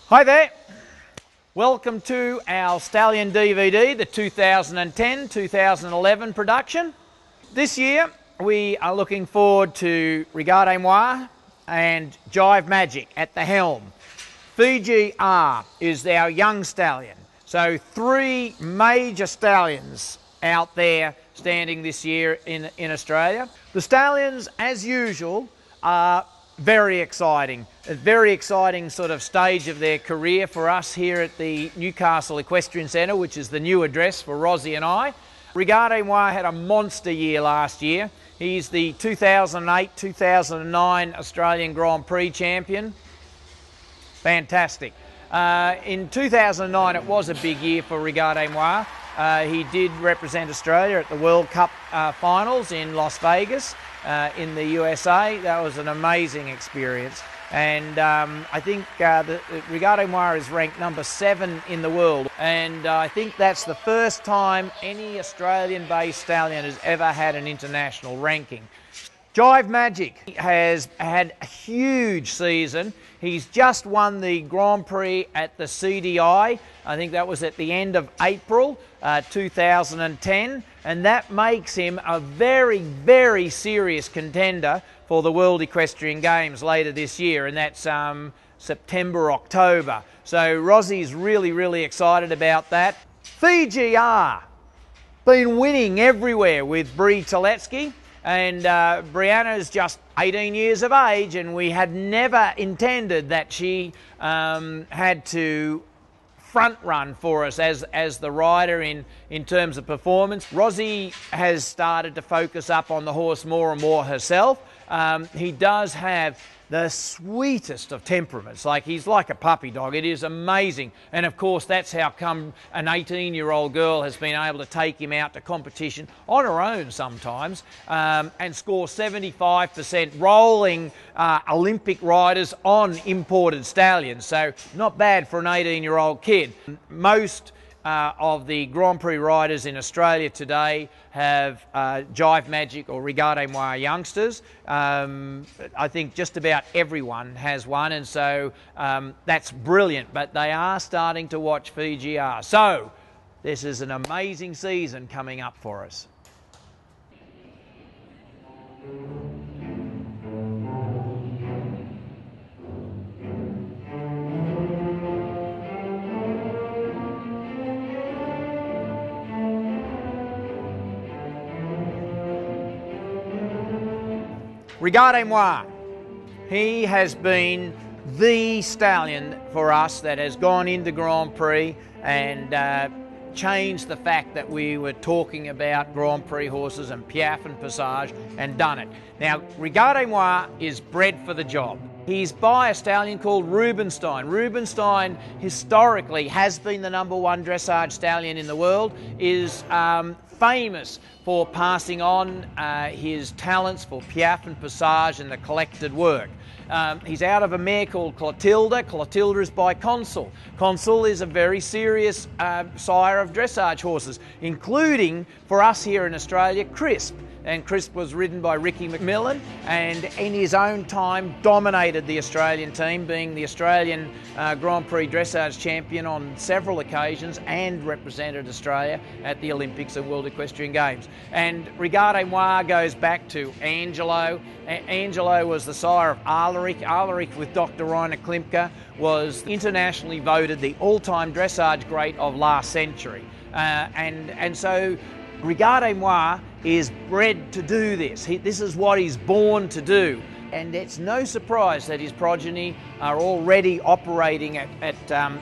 Hi there, welcome to our Stallion DVD, the 2010-2011 production. This year we are looking forward to Regardez and Jive Magic at the helm. Fiji R is our young stallion. So three major stallions out there standing this year in Australia. The stallions, as usual, are very exciting. A very exciting sort of stage of their career for us here at the Newcastle Equestrian Centre, which is the new address for Rozzie and I. Regardez had a monster year last year. He's the 2008-2009 Australian Grand Prix champion. Fantastic. In 2009 it was a big year for Regardez. He did represent Australia at the World Cup finals in Las Vegas in the USA. That was an amazing experience. And I think Regardez is ranked number 7 in the world. And I think that's the first time any Australian-based stallion has ever had an international ranking. Jive Magic has had a huge season. He's just won the Grand Prix at the CDI. I think that was at the end of April 2010. And that makes him a very, very serious contender for the World Equestrian Games later this year. And that's September, October. So Rozzie's really, really excited about that. Fiji R, been winning everywhere with Brie Teletsky. And Brianna's just 18 years of age, and we had never intended that she had to front run for us as the rider in terms of performance. Rozzie has started to focus up on the horse more and more herself. He does have the sweetest of temperaments. Like, he's like a puppy dog. It is amazing. And of course that's how come an 18-year-old girl has been able to take him out to competition on her own sometimes and score 75%, rolling Olympic riders on imported stallions. So not bad for an 18-year-old kid. Most of the Grand Prix riders in Australia today have Jive Magic or Regardez youngsters. I think just about everyone has one, and so that's brilliant, but they are starting to watch Fiji R. So this is an amazing season coming up for us. Regardez, he has been the stallion for us that has gone into Grand Prix and changed the fact that we were talking about Grand Prix horses and Piaffe and Passage and done it. Now, Regardez is bred for the job. He's by a stallion called Rubenstein. Rubenstein historically has been the #1 dressage stallion in the world, is famous for passing on his talents for Piaffe and Passage and the collected work. He's out of a mare called Clotilda. Clotilda is by Consul. Consul is a very serious sire of dressage horses, including, for us here in Australia, Crisp. And Crisp was ridden by Ricky McMillan and in his own time dominated the Australian team, being the Australian Grand Prix dressage champion on several occasions and represented Australia at the Olympics and World Equestrian Games. And Regardez goes back to Angelo. Angelo was the sire of Alaric. Alaric, with Dr. Rainer Klimke, was internationally voted the all-time dressage great of last century. And so Regardez is bred to do this. This is what he's born to do. And it's no surprise that his progeny are already operating at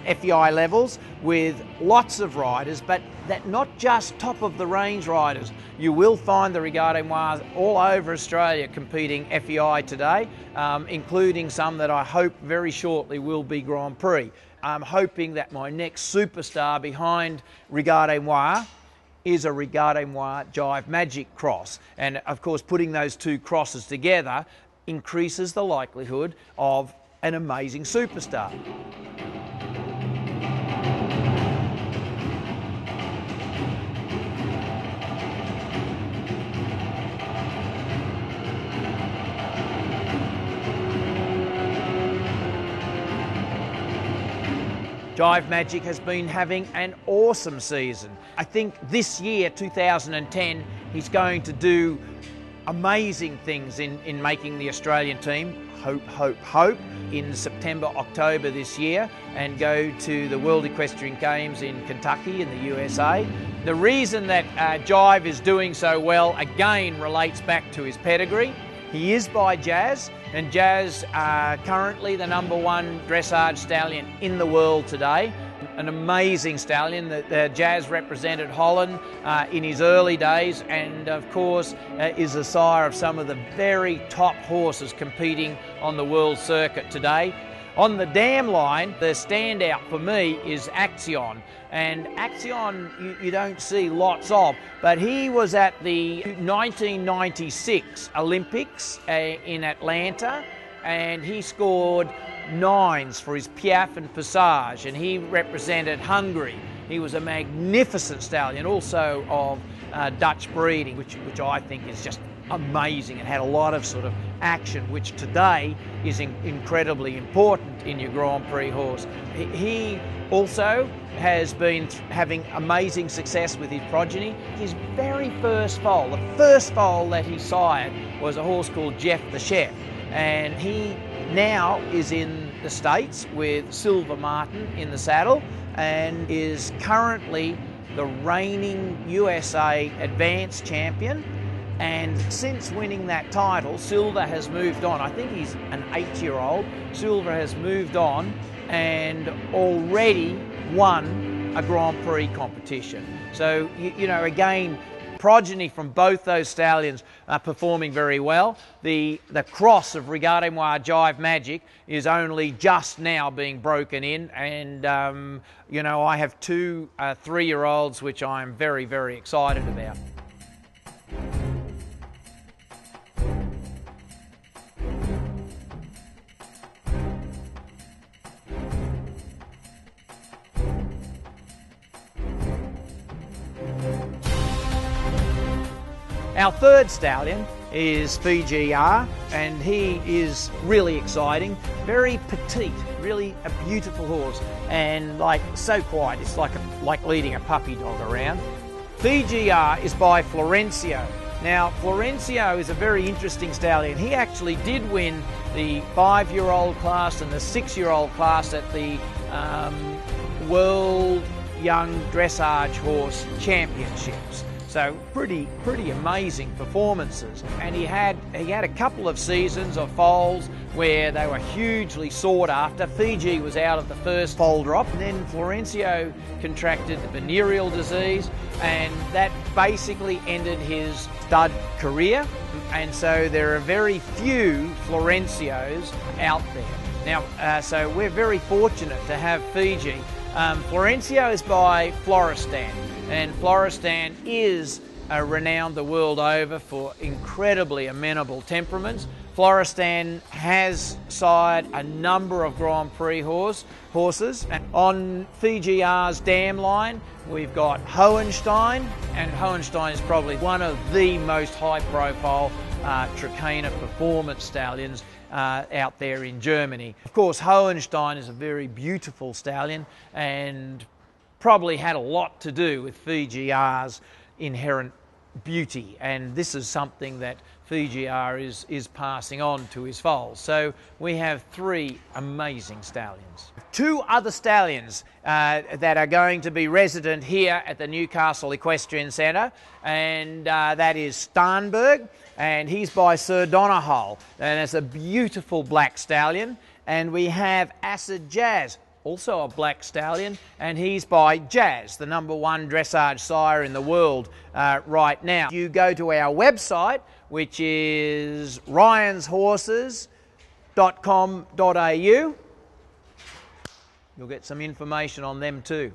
FEI levels with lots of riders, but that not just top-of-the-range riders. You will find the Regardez all over Australia competing FEI today, including some that I hope very shortly will be Grand Prix. I'm hoping that my next superstar behind Regardez is a Regardez Jive Magic cross. And of course, putting those two crosses together increases the likelihood of an amazing superstar. Jive Magic has been having an awesome season. I think this year, 2010, he's going to do amazing things in making the Australian team. Hope in September, October this year, and go to the World Equestrian Games in Kentucky in the USA. The reason that Jive is doing so well again relates back to his pedigree. He is by Jazz, and Jazz currently the #1 dressage stallion in the world today. An amazing stallion that Jazz represented Holland in his early days, and of course is the sire of some of the very top horses competing on the world circuit today. On the dam line, the standout for me is Axion, and Axion you don't see lots of, but he was at the 1996 Olympics in Atlanta, and he scored 9s for his Piaffe and Passage, and he represented Hungary. He was a magnificent stallion, also of Dutch breeding, which I think is just amazing. It had a lot of sort of action, which today is incredibly important in your Grand Prix horse. He also has been having amazing success with his progeny. His very first foal, the first foal that he sired, was a horse called Jeff the Chef, and he now is in the States with Silver Martin in the saddle, and is currently the reigning USA Advanced Champion. And since winning that title, Silver has moved on. I think he's an 8-year-old. Silver has moved on and already won a Grand Prix competition. So, you know, again, progeny from both those stallions are performing very well. The cross of Regardez Jive Magic is only just now being broken in, and you know, I have two 3-year-olds which I'm very, very excited about. Our third stallion is Fiji R, and he is really exciting, very petite, really a beautiful horse, and like so quiet. It's like leading a puppy dog around. Fiji R is by Florencio. Now, Florencio is a very interesting stallion. He actually did win the 5-year-old class and the 6-year-old class at the World Young Dressage Horse Championships. So pretty amazing performances. And he had a couple of seasons of foals where they were hugely sought after. Fiji was out of the first foal drop, and then Florencio contracted venereal disease, and that basically ended his stud career. And so there are very few Florencios out there. Now, so we're very fortunate to have Fiji. Florencio is by Floristan, and Floristan is renowned the world over for incredibly amenable temperaments. Floristan has sired a number of Grand Prix horses. And on Fiji R's dam line, we've got Hohenstein, and Hohenstein is probably one of the most high-profile Trakehner performance stallions out there in Germany. Of course, Hohenstein is a very beautiful stallion and probably had a lot to do with Fiji R's inherent beauty, and this is something that Fiji R is passing on to his foals. So we have 3 amazing stallions. 2 other stallions that are going to be resident here at the Newcastle Equestrian Centre, and that is Starnberg, and he's by Sir Donohoe, and it's a beautiful black stallion. And we have Acid Jazz, also a black stallion, and he's by Jazz, the #1 dressage sire in the world right now. You go to our website, which is ryanshorses.com.au. You'll get some information on them too.